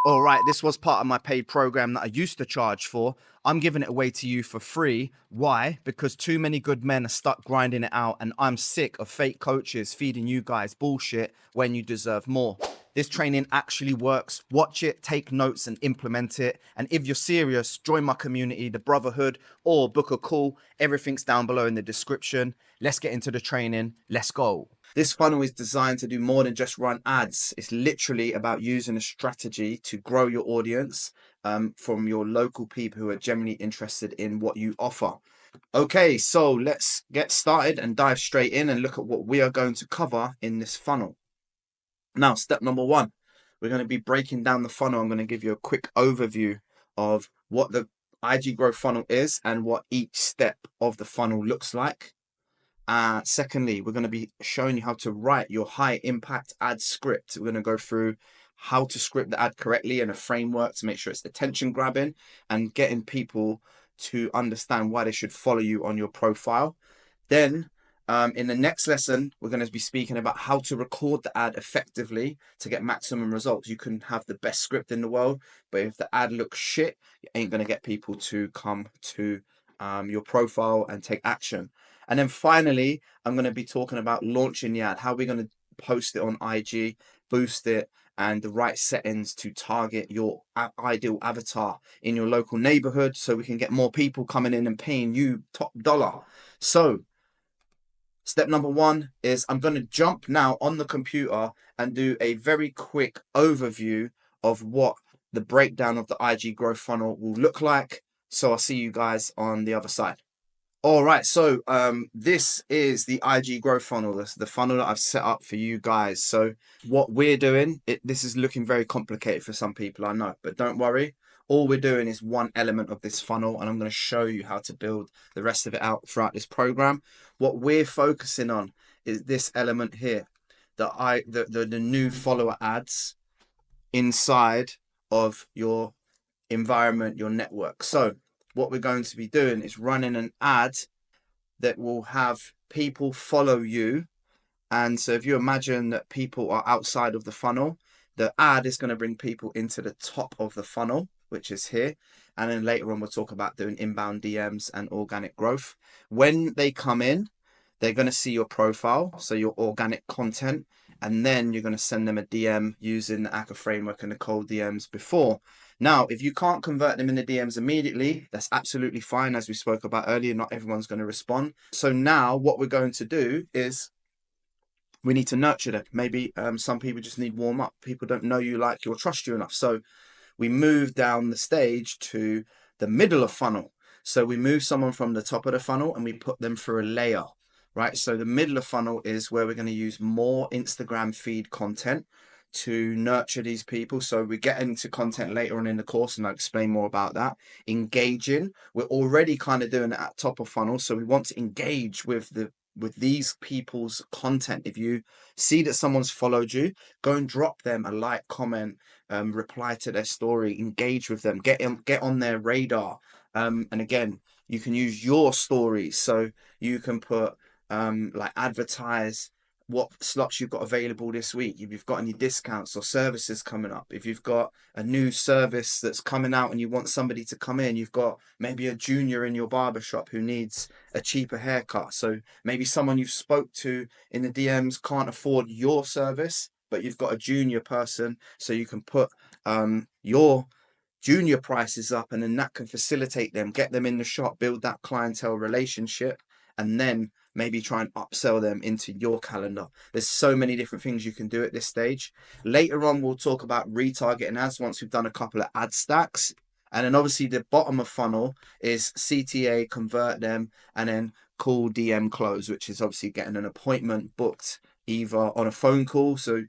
All right, this was part of my paid program that I used to charge for. I'm giving it away to you for free. Why? Because too many good men are stuck grinding it out, and I'm sick of fake coaches feeding you guys bullshit when you deserve more. This training actually works. Watch it, take notes, and implement it. And if you're serious, join my community, the Brotherhood, or book a call. Everything's down below in the description. Let's get into the training. Let's go. This funnel is designed to do more than just run ads. It's literally about using a strategy to grow your audience from your local people who are generally interested in what you offer. Okay, so let's get started and dive straight in and look at what we are going to cover in this funnel. Now, step number one, we're going to be breaking down the funnel. I'm going to give you a quick overview of what the IG growth funnel is and what each step of the funnel looks like. Secondly, we're going to be showing you how to write your high impact ad script. We're going to go through how to script the ad correctly and a framework to make sure it's attention grabbing and getting people to understand why they should follow you on your profile. Then in the next lesson, we're going to be speaking about how to record the ad effectively to get maximum results. You can have the best script in the world, but if the ad looks shit, you ain't going to get people to come to your profile and take action. And then finally, I'm going to be talking about launching the ad, how we're going to post it on IG, boost it, and the right settings to target your ideal avatar in your local neighborhood so we can get more people coming in and paying you top dollar. So step number one is I'm going to jump now on the computer and do a very quick overview of what the breakdown of the IG growth funnel will look like. So I'll see you guys on the other side. All right, so this is the IG growth funnel. This is the funnel that I've set up for you guys. So what we're doing, this is looking very complicated for some people, I know, but don't worry. All we're doing is one element of this funnel, and I'm going to show you how to build the rest of it out throughout this program. What we're focusing on is this element here, the new follower ads inside of your environment, your network. So what we're going to be doing is running an ad that will have people follow you. And so if you imagine that people are outside of the funnel, the ad is going to bring people into the top of the funnel, which is here. And then later on, we'll talk about doing inbound DMs and organic growth. When they come in, they're going to see your profile, so your organic content, and then you're going to send them a DM using the ACA framework and the cold DMs before. Now, if you can't convert them in the DMs immediately, that's absolutely fine. As we spoke about earlier, not everyone's going to respond. So now what we're going to do is we need to nurture them. Maybe some people just need warm up. People don't know you, like you, or trust you enough. So we move down the stage to the middle of funnel. So we move someone from the top of the funnel and we put them through a layer, right? So the middle of funnel is where we're going to use more Instagram feed content to nurture these people. So we get into content later on in the course and I'll explain more about that. Engaging, we're already kind of doing it at top of funnel. So we want to engage with these people's content. If you see that someone's followed you, go and drop them a like, comment, reply to their story, engage with them, get on their radar. And again, you can use your stories. So you can put like advertise what slots you've got available this week, if you've got any discounts or services coming up, if you've got a new service that's coming out and you want somebody to come in, you've got maybe a junior in your barbershop who needs a cheaper haircut. So maybe someone you've spoke to in the DMs can't afford your service, but you've got a junior person, so you can put your junior prices up, and then that can facilitate them, get them in the shop, build that clientele relationship, and then maybe try and upsell them into your calendar. There's so many different things you can do at this stage. Later on, we'll talk about retargeting ads once we've done a couple of ad stacks. And then obviously the bottom of funnel is CTA, convert them, and then call, DM, close, which is obviously getting an appointment booked either on a phone call. So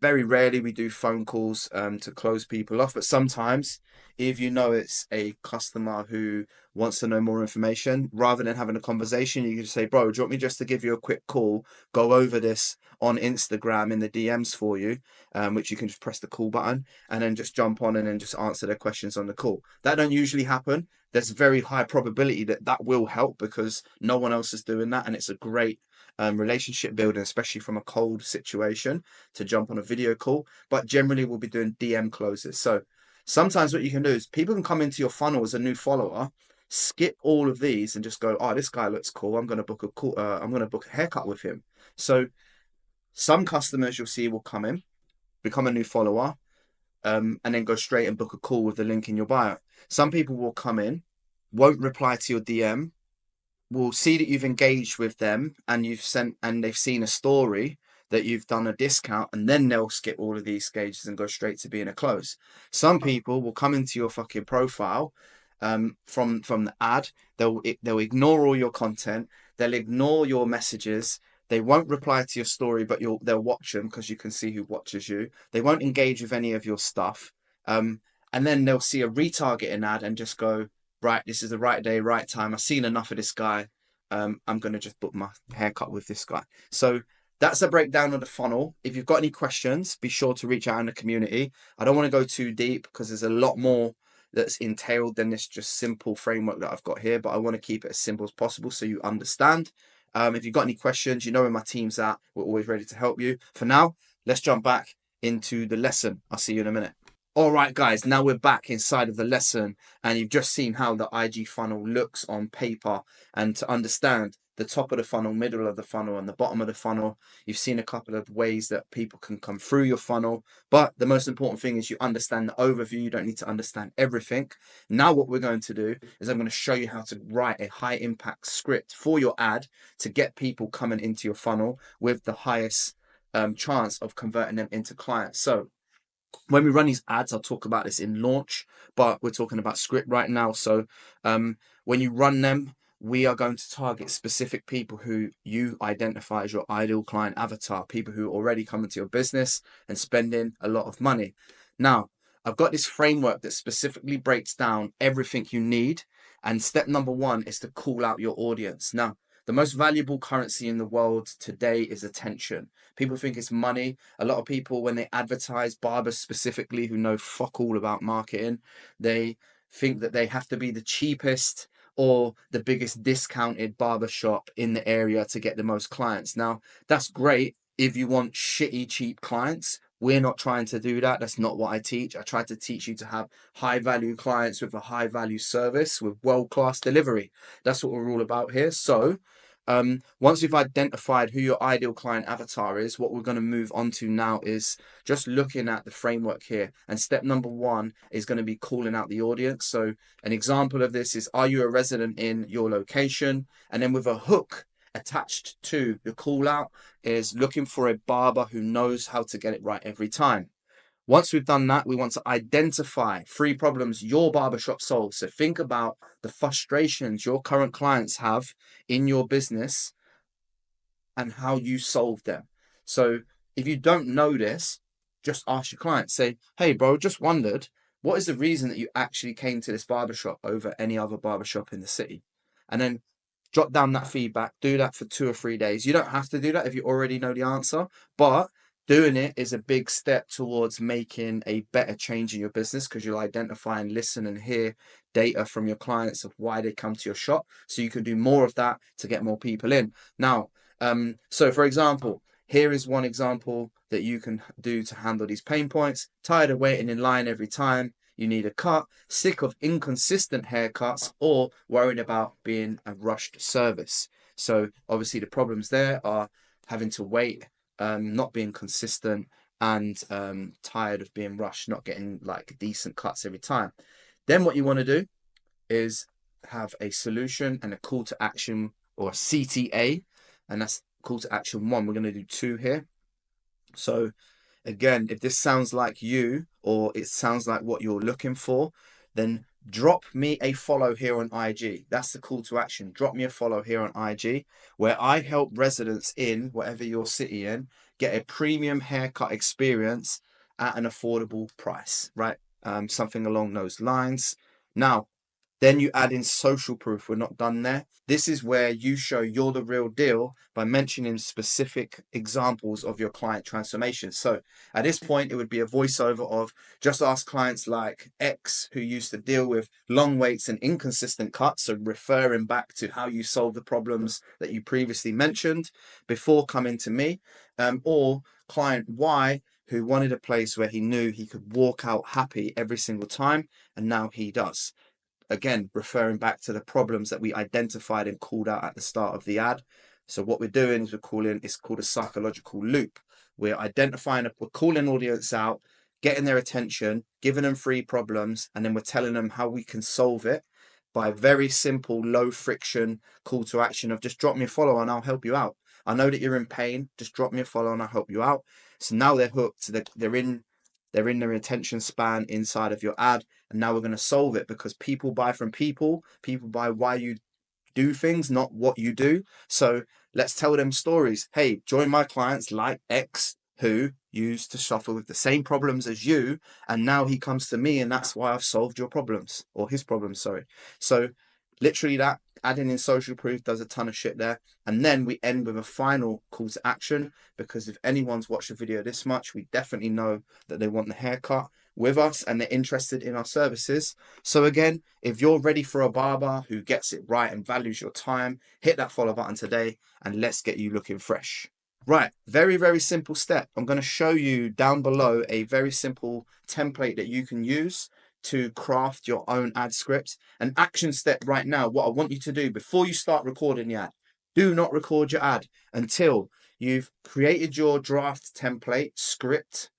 very rarely we do phone calls to close people off, but sometimes if you know it's a customer who wants to know more information, rather than having a conversation, you can say, bro, do you want me just to give you a quick call, go over this on Instagram in the DMs for you, which you can just press the call button and then just jump on and then just answer their questions on the call. That don't usually happen. There's a very high probability that that will help because no one else is doing that, and it's a great relationship building, especially from a cold situation, to jump on a video call. But generally, we'll be doing DM closes. So sometimes what you can do is people can come into your funnel as a new follower, skip all of these, and just go, "Oh, this guy looks cool. I'm going to book a call. I'm going to book a haircut with him." So some customers you'll see will come in, become a new follower, and then go straight and book a call with the link in your bio. Some people will come in, won't reply to your DM, will see that you've engaged with them and they've seen a story that you've done a discount, and then they'll skip all of these stages and go straight to being a close. Some people will come into your fucking profile from the ad. They'll ignore all your content. They'll ignore your messages. They won't reply to your story, but they'll watch them because you can see who watches you. They won't engage with any of your stuff. And then they'll see a retargeting ad and just go, right, this is the right day, right time. I've seen enough of this guy. I'm going to just book my haircut with this guy. So that's a breakdown of the funnel. If you've got any questions, be sure to reach out in the community. I don't want to go too deep because there's a lot more that's entailed than this just simple framework that I've got here, but I want to keep it as simple as possible so you understand. If you've got any questions, you know where my team's at. We're always ready to help you. For now, let's jump back into the lesson. I'll see you in a minute. All right, guys, now we're back inside of the lesson, and you've just seen how the IG funnel looks on paper. And to understand the top of the funnel, middle of the funnel, and the bottom of the funnel, you've seen a couple of ways that people can come through your funnel. But the most important thing is you understand the overview. You don't need to understand everything. Now what we're going to do is I'm going to show you how to write a high impact script for your ad to get people coming into your funnel with the highest chance of converting them into clients. So when we run these ads, I'll talk about this in launch, but we're talking about script right now. So when you run them, we are going to target specific people who you identify as your ideal client avatar, people who already come into your business and spending a lot of money. Now, I've got this framework that specifically breaks down everything you need. And step number one is to call out your audience. Now, the most valuable currency in the world today is attention. People think it's money. A lot of people, when they advertise, barbers specifically, who know fuck all about marketing, they think that they have to be the cheapest or the biggest discounted barbershop in the area to get the most clients. Now, that's great if you want shitty, cheap clients. We're not trying to do that. That's not what I teach. I try to teach you to have high value clients with a high value service with world-class delivery. That's what we're all about here. So once you've identified who your ideal client avatar is, what we're going to move on to now is just looking at the framework here. And step number one is going to be calling out the audience. So an example of this is, are you a resident in your location? And then with a hook attached to the call out is looking for a barber who knows how to get it right every time. Once we've done that, we want to identify 3 problems your barbershop solves. So think about the frustrations your current clients have in your business and how you solve them. So if you don't know this, just ask your client. Say, hey, bro, just wondered, what is the reason that you actually came to this barbershop over any other barbershop in the city? And then jot down that feedback. Do that for 2 or 3 days. You don't have to do that if you already know the answer, but doing it is a big step towards making a better change in your business, because you'll identify and listen and hear data from your clients of why they come to your shop. So you can do more of that to get more people in. Now, so for example, here is one example that you can do to handle these pain points. Tired of waiting in line every time you need a cut, sick of inconsistent haircuts, or worried about being a rushed service. So obviously the problems there are having to wait, not being consistent, and tired of being rushed, not getting like decent cuts every time. Then what you want to do is have a solution and a call to action, or a CTA, and that's call to action 1. We're going to do 2 here. So again, if this sounds like you, or it sounds like what you're looking for, then drop me a follow here on IG. That's the call to action. Drop me a follow here on IG, where I help residents in whatever your city in get a premium haircut experience at an affordable price, right? Something along those lines. Now, Then you add in social proof. We're not done there. This is where you show you're the real deal by mentioning specific examples of your client transformation. So at this point, it would be a voiceover of just ask clients like X who used to deal with long waits and inconsistent cuts. So referring back to how you solve the problems that you previously mentioned before coming to me, or client Y who wanted a place where he knew he could walk out happy every single time, and now he does. Again, referring back to the problems that we identified and called out at the start of the ad. So what we're doing is it's called a psychological loop. We're we're calling audience out, getting their attention, giving them free problems, and then we're telling them how we can solve it by a very simple, low friction call to action of just drop me a follow and I'll help you out. I know that you're in pain, just drop me a follow and I'll help you out. So now they're hooked, they're in their attention span inside of your ad. And now we're going to solve it, because people buy from people buy why you do things, not what you do. So let's tell them stories. Hey, join my clients like X who used to suffer with the same problems as you, and now he comes to me and that's why I've solved your problems, or his problems, sorry. So literally that, adding in social proof does a ton of shit there. And then we end with a final call to action, because if anyone's watched a video this much, we definitely know that they want the haircut with us and they're interested in our services. So again, if you're ready for a barber who gets it right and values your time, hit that follow button today and let's get you looking fresh. Right, very, very simple step. I'm going to show you down below a very simple template that you can use to craft your own ad script. An action step right now, what I want you to do before you start recording the ad, do not record your ad until you've created your draft template script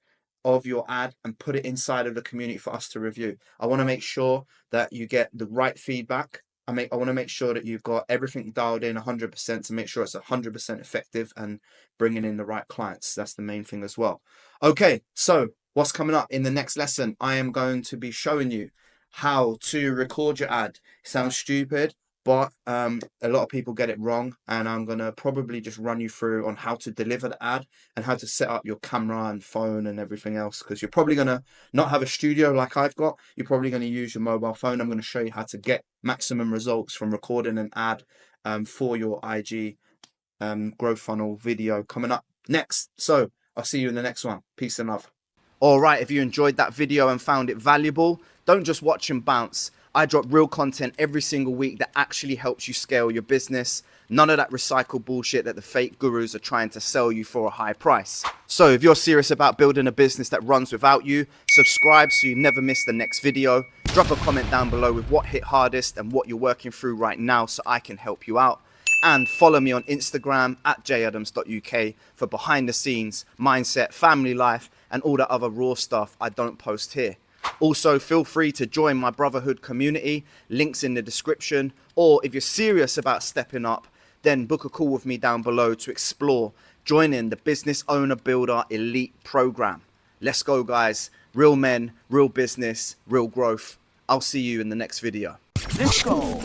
of your ad and put it inside of the community for us to review. I want to make sure that you get the right feedback. I want to make sure that you've got everything dialed in 100% to make sure it's 100% effective and bringing in the right clients. That's the main thing as well. Okay, so what's coming up in the next lesson? I am going to be showing you how to record your ad. It sounds stupid, but a lot of people get it wrong, and I'm going to probably just run you through on how to deliver the ad and how to set up your camera and phone and everything else, because you're probably going to not have a studio like I've got. You're probably going to use your mobile phone. I'm going to show you how to get maximum results from recording an ad for your IG growth funnel video coming up next. So I'll see you in the next one. Peace and love. All right, if you enjoyed that video and found it valuable, don't just watch and bounce. I drop real content every single week that actually helps you scale your business. None of that recycled bullshit that the fake gurus are trying to sell you for a high price. So if you're serious about building a business that runs without you, subscribe so you never miss the next video. Drop a comment down below with what hit hardest and what you're working through right now so I can help you out. And follow me on Instagram at jadams.uk for behind the scenes, mindset, family life, and all the other raw stuff I don't post here. Also, feel free to join my brotherhood community, links in the description, or if you're serious about stepping up, then book a call with me down below to explore joining the Business Owner Builder Elite Program. Let's go, guys. Real men, real business, real growth. I'll see you in the next video. Let's go.